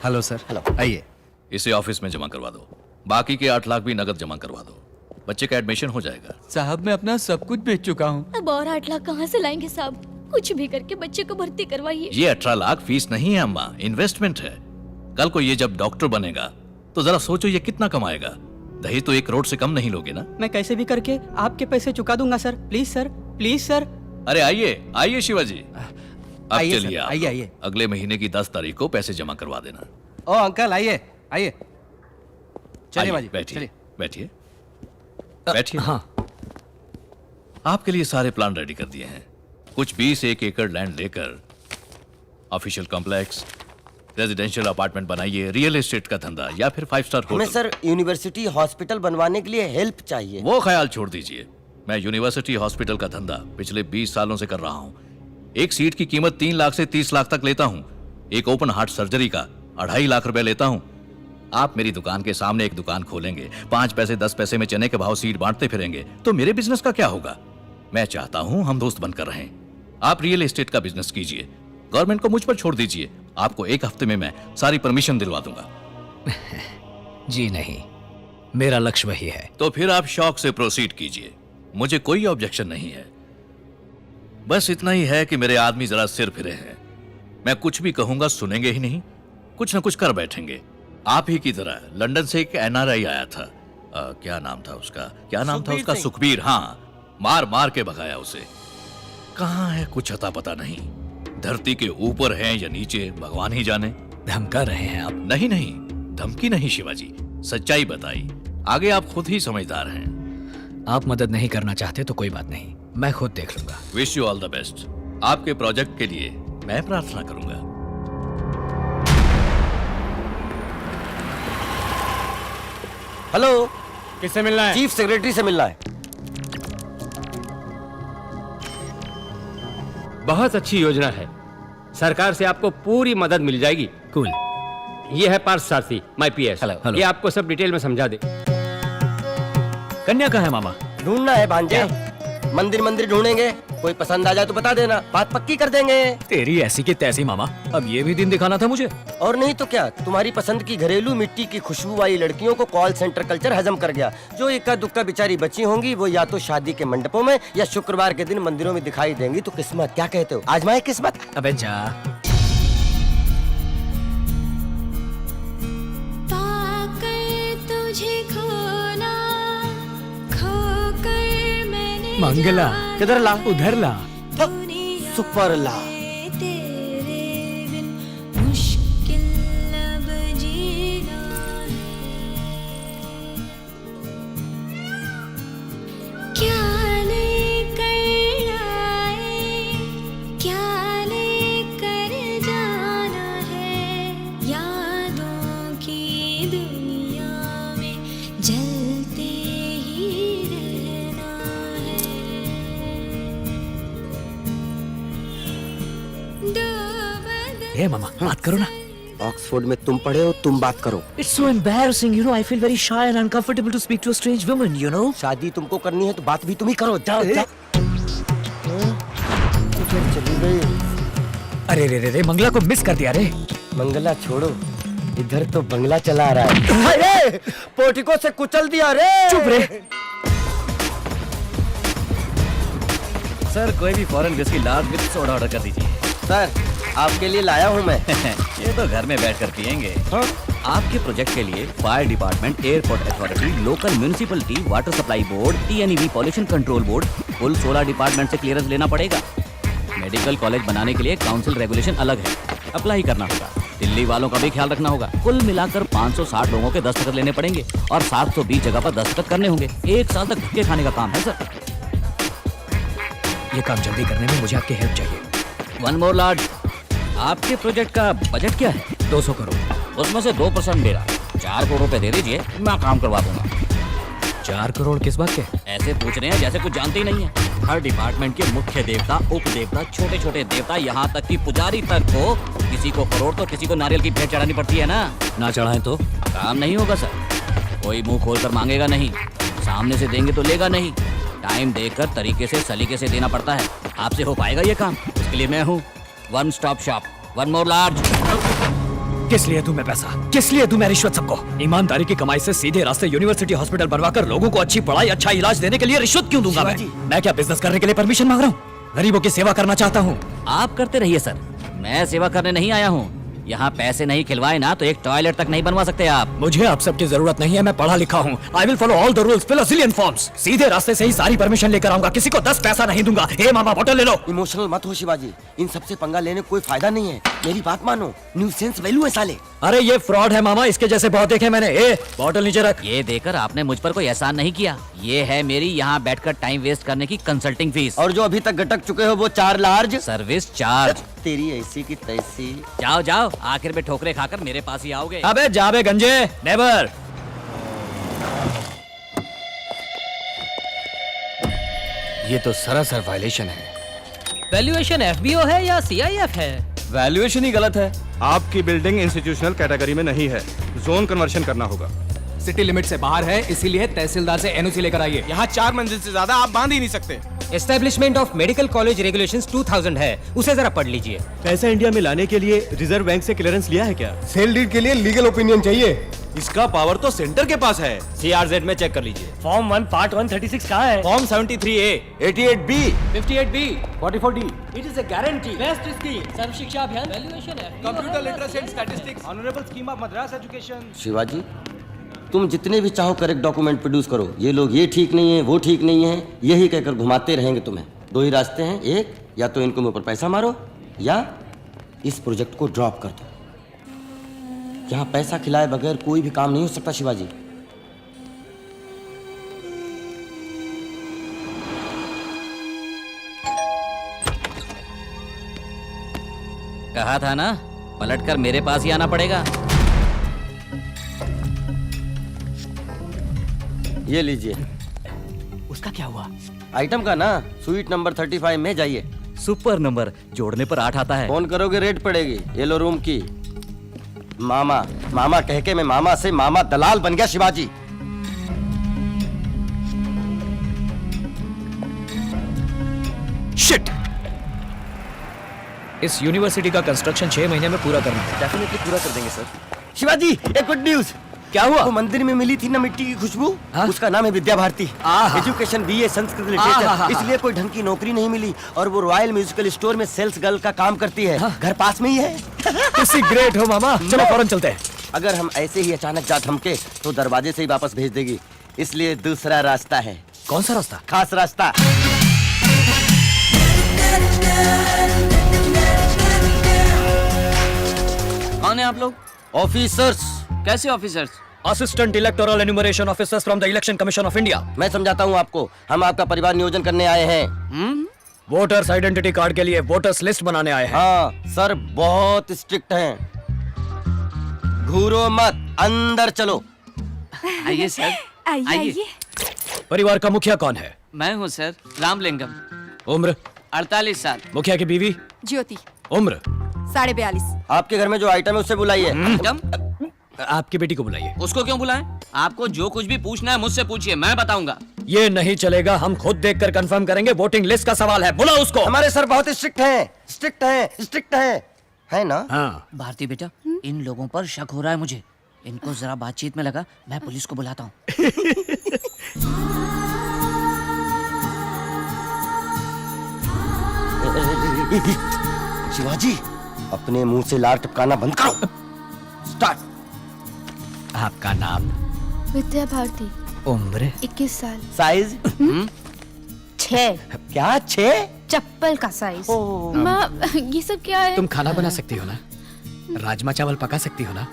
Hello sir. Hello. आइए। इसे office में जमा करवा दो, बाकी के 8 लाख भी नगद जमा करवा दो। बच्चे का एडमिशन हो जाएगा। साहब मैं अपना सब कुछ बेच चुका हूँ। अब और 8 लाख कहाँ से लाएंगे साहब? कुछ भी करके बच्चे को भर्ती करवाइए। ये 18 लाख फीस नहीं है अम्मा, इन्वेस्टमेंट है। कल को ये जब डॉक्टर बनेगा तो जरा सोचो ये कितना कमाएगा। दहेज तो 1 करोड़ से कम नहीं लोगे ना? मैं कैसे भी करके आपके पैसे चुका दूंगा sir. Please sir, please sir. अरे आइए आइए शिवाजी, अब आइए चलिए सर, आप आइए, लोग। आइए। अगले महीने की 10 तारीख को पैसे जमा करवा देना। ओ अंकल आइए आइए। चलिए आइए, बाजी, बैठिए चलिए। बैठिए बैठिए। हाँ। आपके लिए सारे प्लान रेडी कर दिए हैं। कुछ 20 एकड़ लैंड लेकर ऑफिशियल कॉम्प्लेक्स, रेजिडेंशियल अपार्टमेंट बनाइए, रियल एस्टेट का धंधा या फिर 5 स्टार हमें होटल। सर यूनिवर्सिटी हॉस्पिटल बनवाने के लिए हेल्प चाहिए। वो ख्याल छोड़ दीजिए। मैं यूनिवर्सिटी हॉस्पिटल का धंधा पिछले 20 सालों से कर रहा हूं। एक सीट की कीमत 3 लाख से 30 लाख तक लेता हूं। एक ओपन हार्ट सर्जरी का 2.5 लाख रुपए लेता हूं। आप मेरी दुकान के सामने एक दुकान खोलेंगे, 5 पैसे 10 पैसे में चने के भाव सीट बांटते फिरेंगे तो मेरे बिजनेस का क्या होगा? मैं चाहता हूं हम दोस्त बनकर रहें। आप रियल एस्टेट का बिजनेस कीजिए, गवर्नमेंट को मुझ पर छोड़ दीजिए। आपको 1 हफ्ते में मैं सारी परमिशन दिलवा दूंगा। जी नहीं, मेरा लक्ष्य वही है। तो फिर आप शौक से प्रोसीड कीजिए, मुझे कोई ऑब्जेक्शन नहीं है। बस इतना ही है कि मेरे आदमी जरा सिर फिरे हैं। मैं कुछ भी कहूंगा सुनेंगे ही नहीं, कुछ ना कुछ कर बैठेंगे। आप ही की तरह लंदन से एक NRI आया था। क्या नाम था उसका? सुखबीर। हाँ, मार मार के भगाया उसे। कहाँ है कुछ अता पता नहीं। धरती के ऊपर है या नीचे भगवान ही जाने। धमका रहे हैं आप? नहीं नहीं, धमकी नहीं शिवाजी, सच्चाई बताई। आगे आप खुद ही समझदार हैं। आप मदद नहीं करना चाहते तो कोई बात नहीं, मैं खुद देख लूंगा। Wish you all the best. आपके प्रोजेक्ट के लिए मैं प्रार्थना करूंगा। हेलो, किससे मिलना है? चीफ सेक्रेटरी से मिलना है। बहुत अच्छी योजना है, सरकार से आपको पूरी मदद मिल जाएगी। कूल। ये है पार्थ सारथी, माय PS। हेलो। ये आपको सब डिटेल में समझा दे। कन्या कहाँ है मामा? ढूंढना है भांजे। मंदिर ढूंढेंगे, कोई पसंद आ जाए तो बता देना, बात पक्की कर देंगे। तेरी ऐसी की तैसी मामा, अब ये भी दिन दिखाना था मुझे। और नहीं तो क्या, तुम्हारी पसंद की घरेलू मिट्टी की खुशबू वाली लड़कियों को कॉल सेंटर कल्चर हजम कर गया। जो इक्का दुक्का बेचारी बची होंगी वो या तो शादी के मंडपों में या शुक्रवार के दिन मंदिरों में दिखाई देंगी। तो किस्मत, क्या कहते हो, आजमाए किस्मत। अबे जा। मंगला किधर ला? उधर ला। सुपर ला। ए मामा, बात करो ना। ऑक्सफोर्ड में तुम पढ़े हो, तुम बात करो। It's so embarrassing, you know. I feel very shy and uncomfortable to speak to a strange woman, you know. शादी तुमको करनी है तो बात भी तुम ही करो। जाओ जाओ। तो फिर चली गई। अरे रे रे, मंगला को मिस कर दिया रे। मंगला छोड़ो, इधर तो बंगला चला आ रहा है। अरे, पोर्टिको से कुचल दिया रे। चुप रे। सर, कोई भी foreign whisky large with soda order कर दीजिए। सर, आपके लिए लाया हूँ मैं। ये तो घर में बैठकर पियेंगे। हाँ? आपके प्रोजेक्ट के लिए fire department, airport authority, local municipality, water supply board, TNEB pollution control board, कुल 16 डिपार्टमेंट से क्लियरेंस लेना पड़ेगा। मेडिकल कॉलेज बनाने के लिए काउंसिल रेगुलेशन अलग है, अप्लाई करना होगा। दिल्ली वालों का भी ख्याल रखना होगा। कुल मिलाकर 560 लोगों के दस्तखत लेने पड़ेंगे और 720 जगह पर दस्तखत करने होंगे। 1 साल तक धक्के खाने का काम है सर। ये काम जल्दी करने में मुझे आपकी हेल्प चाहिए। वन मोर लॉर्ड, आपके प्रोजेक्ट का बजट क्या है? 200 करोड़। उसमें से 2% मेरा। 4 करोड़ रुपए दे दीजिए, मैं काम करवा दूंगा। 4 करोड़ किस बात के? ऐसे पूछ रहे हैं जैसे कुछ जानते ही नहीं है। हर डिपार्टमेंट के मुख्य देवता, उप देवता, छोटे छोटे देवता, यहाँ तक कि पुजारी तक को, किसी को करोड़ तो किसी को नारियल की भेंट चढ़ानी पड़ती है ना। ना चढ़ाएं तो काम नहीं होगा सर। कोई मुंह खोलकर मांगेगा नहीं, सामने से देंगे तो लेगा नहीं। टाइम देकर तरीके से सलीके से देना पड़ता है। आपसे हो पाएगा ये काम? इसके लिए मैं हूँ one stop shop, one more large. किस लिए दूं मैं पैसा? किस लिए दूं मैं रिश्वत सबको? ईमानदारी की कमाई से सीधे रास्ते यूनिवर्सिटी हॉस्पिटल बनवाकर लोगों को अच्छी पढ़ाई, अच्छा इलाज देने के लिए रिश्वत क्यों दूंगा मैं क्या बिजनेस करने के लिए परमिशन मांग रहा हूँ? गरीबों की सेवा करना चाहता हूँ। आप करते रहिए सर, मैं सेवा करने नहीं आया हूँ। यहाँ पैसे नहीं खिलवाए ना तो एक टॉयलेट तक नहीं बनवा सकते आप। मुझे आप सबकी जरूरत नहीं है, मैं पढ़ा लिखा हूँ। I will follow all the rules, fill a zillion forms. सीधे रास्ते से ही सारी परमिशन लेकर आऊंगा, किसी को 10 पैसा नहीं दूंगा। हे मामा बोतल ले लो। इमोशनल मत हो शिवाजी, इन सबसे पंगा लेने कोई फायदा नहीं है। मेरी बात मानो, न्यू सेंस वैल्यू है साले। अरे ये फ्रॉड है मामा, इसके जैसे बहुत देखे मैंने। ए बोतल नीचे रख। ये देकर आपने मुझ पर कोई एहसान नहीं किया। ये है मेरी यहाँ बैठकर टाइम वेस्ट करने की कंसल्टिंग फीस। और जो अभी तक गटक चुके हो वो 4 लार्ज। Service charge. तेरी ऐसी की तैसी। जाओ जाओ, आखिर में ठोकरे खाकर मेरे पास ही आओगे। अबे जाबे गंजे, नेवर। ये तो सरासर वायलेशन है। वैल्यूएशन एफबीओ है या सीआईएफ है? वैल्यूएशन ही गलत है। आपकी बिल्डिंग इंस्टीट्यूशनल कैटेगरी में नहीं है, जोन कन्वर्शन करना होगा। सिटी लिमिट से बाहर है, इसीलिए तहसीलदार से एनओसी लेकर आइए। यहाँ 4 मंजिल से ज्यादा आप बांध ही नहीं सकते। Establishment of medical college regulations 2000 है, उसे जरा पढ़ लीजिए। पैसा इंडिया में लाने के लिए रिजर्व बैंक से क्लियरेंस लिया है क्या? सेल डीड के लिए लीगल ओपिनियन चाहिए। इसका पावर तो सेंटर के पास है। सीआरजेड में चेक कर लीजिए। फॉर्म 1 पार्ट 136 कहाँ है? Form 73A, 88B, 58B, 44D। It is a guarantee. Best scheme, Sarva Shiksha Abhiyan, valuation है। Computer literacy and statistics, honourable scheme of Madras education. Shivaji, तुम जितने भी चाहो करेक्ट डॉक्यूमेंट प्रोड्यूस करो। ये लोग ये ठीक नहीं है, वो ठीक नहीं है, यही कहकर घुमाते रहेंगे तुम्हें। 2 ही रास्ते हैं, एक या तो इनको मुंह पर पैसा मारो या इस प्रोजेक्ट को ड्रॉप कर दो। यहाँ पैसा खिलाए बगैर कोई भी काम नहीं हो सकता शिवाजी। कहा था ना, पलटकर मेरे पास ही आना पड़ेगा। ये लीजिए। उसका क्या हुआ? आइटम का ना, स्वीट नंबर 35 में जाइए। सुपर नंबर, जोड़ने पर 8 आता है। फोन करोगे रेट पड़ेगी। येलो रूम की। मामा मामा कह के मैं मामा से मामा दलाल बन गया शिवाजी। शिट! इस यूनिवर्सिटी का कंस्ट्रक्शन 6 महीने में पूरा करना है। डेफिनेटली पूरा कर देंगे सर। शिवाजी, एक गुड न्यूज। क्या हुआ? वो मंदिर में मिली थी ना मिट्टी की खुशबू, हाँ? उसका नाम है विद्या भारती। आहा। एजुकेशन बीए संस्कृत आहा। लिटरेचर, इसलिए कोई ढंग की नौकरी नहीं मिली और वो रॉयल म्यूजिकल स्टोर में सेल्स गर्ल का काम करती है। घर पास में ही है। किसी ग्रेट हो मामा, चलो फौरन चलते हैं। अगर हम ऐसे ही अचानक जा धमके तो दरवाजे से ही वापस भेज देगी, इसलिए दूसरा रास्ता है। कौन सा रास्ता? खास रास्ता। कौन है आप लोग? ऑफिसर्स। कैसे officers? Assistant electoral enumeration officers from the election commission of India. मैं समझाता हूँ आपको, हम आपका परिवार नियोजन करने आए हैं। वोटर्स आइडेंटिटी कार्ड के लिए वोटर्स लिस्ट बनाने आए हैं। हाँ सर, बहुत स्ट्रिक्ट हैं। घूरो मत, अंदर चलो। आइए सर, आइए। परिवार का मुखिया कौन है? मैं हूँ सर, रामलिंगम। उम्र? 48 साल। मुखिया की बीवी? ज्योति, उम्र? 42.5। आपके घर में जो आइटम है उससे बुलाइए। मैडम, आपकी बेटी को बुलाइए। उसको क्यों बुलाएं? आपको जो कुछ भी पूछना है मुझसे पूछिए, मैं बताऊंगा। ये नहीं चलेगा, हम खुद देखकर कंफर्म करेंगे। वोटिंग लिस्ट का सवाल है, बुलाओ उसको। हमारे सर बहुत स्ट्रिक्ट हैं, स्ट्रिक्ट हैं, स्ट्रिक्ट हैं, है ना? हाँ। भारती बेटा, इन लोगों पर शक हो रहा है मुझे। इनको जरा बातचीत में लगा, मैं पुलिस को बुलाता हूँ। शिवाजी, अपने मुंह से लार टपकाना बंद करो। स्टार्ट। आपका नाम? विद्या भारती, उम्र? 21 साल। साइज? 6। क्या 6? चप्पल का साइज। माँ, ये सब क्या है? तुम खाना बना सकती हो ना? राजमा चावल पका सकती हो ना?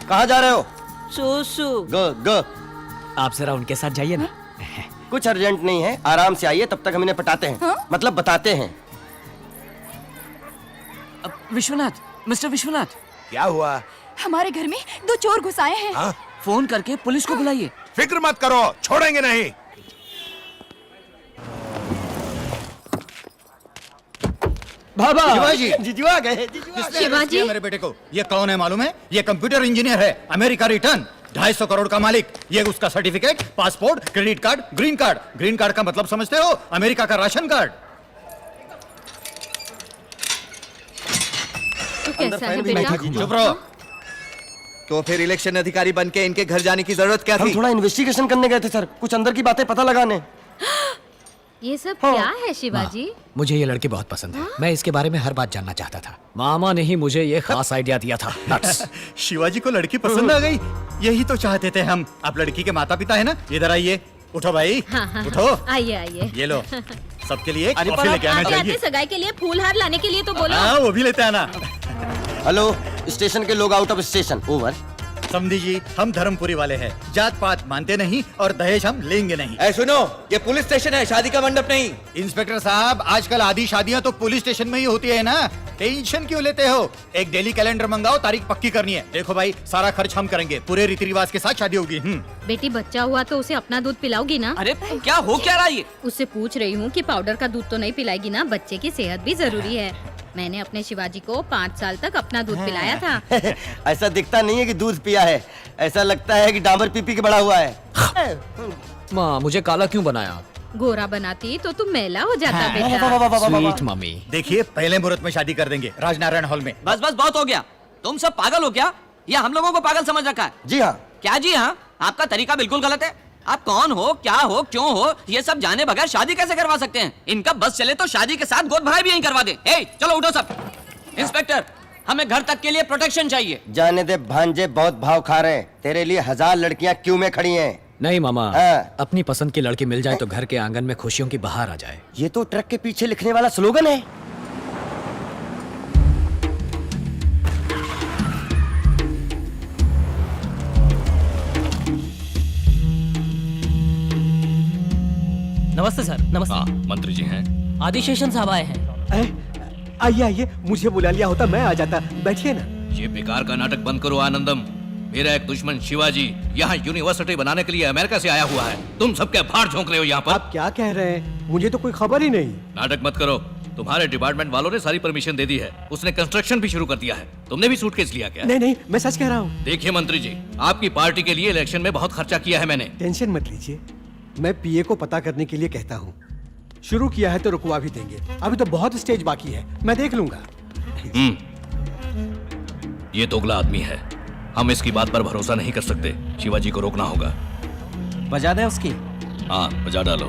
कहाँ जा रहे हो? सुसु। ग। आप जरा उनके साथ जाइए ना। कुछ अर्जेंट नहीं है, आराम से आइए, तब तक हम इन्हें पटाते हैं। हाँ? मतलब बताते हैं। विश्वनाथ, मिस्टर विश्वनाथ, क्या हुआ? हमारे घर में 2 चोर घुस आए हैं। फोन करके पुलिस को बुलाइए। फिक्र मत करो, छोड़ेंगे नहीं। बाबा! शिवाजी, जीजू आ गए। शिवाजी, मेरे बेटे को ये कौन है मालूम है? ये कंप्यूटर इंजीनियर है, अमेरिका रिटर्न, 250 करोड़ का मालिक। ये उसका certificate, passport, credit card, green card. Green card का मतलब समझते हो? अमेरिका का राशन कार्ड। कैसा है बेटा? चुप रहो। तो फिर इलेक्शन अधिकारी बन के इनके घर जाने की जरूरत क्या हम थी? थोड़ा इन्वेस्टिगेशन करने गए थे सर, कुछ अंदर की बातें पता लगाने। ये सब क्या है शिवाजी? मुझे ये लड़की बहुत पसंद है। मैं इसके बारे में हर बात जानना चाहता था। मामा ने ही मुझे ये खास आइडिया दिया था। Nuts। शिवाजी को लड़की पसंद आ गई, यही तो चाहते थे हम। आप लड़की के माता पिता है ना, इधर आइए। उठो भाई, हाँ, उठो। आइए आइए। ये लो, सबके लिए अरे कॉफी पर लेके आना आते चाहिए। आते सगाई के लिए फूल हार लाने के लिए तो बोलो। हाँ, वो भी लेते आना। हेलो, स्टेशन के लोग आउट ऑफ स्टेशन, ओवर। समझी जी, हम धर्मपुरी वाले हैं, जात पात मानते नहीं और दहेज हम लेंगे नहीं। ऐ सुनो, ये पुलिस स्टेशन है, शादी का मंडप नहीं। इंस्पेक्टर साहब, आजकल आधी शादियां तो पुलिस स्टेशन में ही होती है ना, टेंशन क्यों लेते हो? एक डेली कैलेंडर मंगाओ, तारीख पक्की करनी है। देखो भाई, सारा खर्च हम करेंगे, पूरे रीति रिवाज के साथ शादी होगी। बेटी बच्चा हुआ तो उसे अपना दूध पिलाओगी ना? अरे क्या हो क्या रहा है ये? उससे पूछ रही हूँ कि पाउडर का दूध तो नहीं पिलाएगी ना? बच्चे की सेहत भी जरूरी है। मैंने अपने शिवाजी को 5 साल तक अपना दूध पिलाया था। ऐसा दिखता नहीं है कि दूध पिया है, ऐसा लगता है कि डामर पी पी के बड़ा हुआ है। माँ, मुझे काला क्यों बनाया? गोरा बनाती तो तुम मैला हो जाता बेटा। Sweet mummy. देखिए, पहले मुहूर्त में शादी कर देंगे, राजनारायण हॉल में। बस बस बहुत हो गया। तुम सब पागल हो क्या? या हम लोगों को पागल समझ रखा है? जी हाँ। क्या जी हाँ? आपका तरीका बिल्कुल गलत है। आप कौन हो, क्या हो, क्यों हो, ये सब जाने बगैर शादी कैसे करवा सकते हैं? इनका बस चले तो शादी के साथ गोद भराई भी यहीं करवा दे। ए, चलो उठो सब। इंस्पेक्टर, हमें घर तक के लिए प्रोटेक्शन चाहिए। जाने दे भांजे, बहुत भाव खा रहे हैं। तेरे लिए 1000 लड़कियां क्यों में खड़ी हैं। नहीं मामा, हाँ। अपनी पसंद की लड़की मिल जाए तो घर के आंगन में खुशियों की बहार आ जाए। ये तो ट्रक के पीछे लिखने वाला स्लोगन है। नमस्ते सर। नमस्ते। हाँ, मंत्री जी हैं। आदिशेषन साहब आए हैं। आइए आइए, मुझे बुला लिया होता मैं आ जाता। बैठिए ना। ये बेकार का नाटक बंद करो आनंदम। मेरा एक दुश्मन शिवाजी यहाँ यूनिवर्सिटी बनाने के लिए अमेरिका से आया हुआ है। तुम सबके भाड़ झोंक रहे हो यहाँ पर। आप क्या कह रहे हैं? मुझे तो कोई खबर ही नहीं। नाटक मत करो। तुम्हारे डिपार्टमेंट वालों ने सारी परमिशन दे दी है। उसने कंस्ट्रक्शन भी शुरू कर दिया है। तुमने भी सूटकेस लिया क्या? नहीं नहीं, मैं सच कह रहा हूँ। देखिए मंत्री जी, आपकी पार्टी के लिए इलेक्शन में बहुत खर्चा किया है मैंने। टेंशन मत लीजिए, मैं पीए को पता करने के लिए कहता हूँ। शुरू किया है तो रुकवा भी देंगे। अभी तो बहुत स्टेज बाकी है, मैं देख लूंगा। ये दोगला आदमी है, हम इसकी बात पर भरोसा नहीं कर सकते। शिवाजी को रोकना होगा। बजा दे उसकी। हाँ, बजा डालो।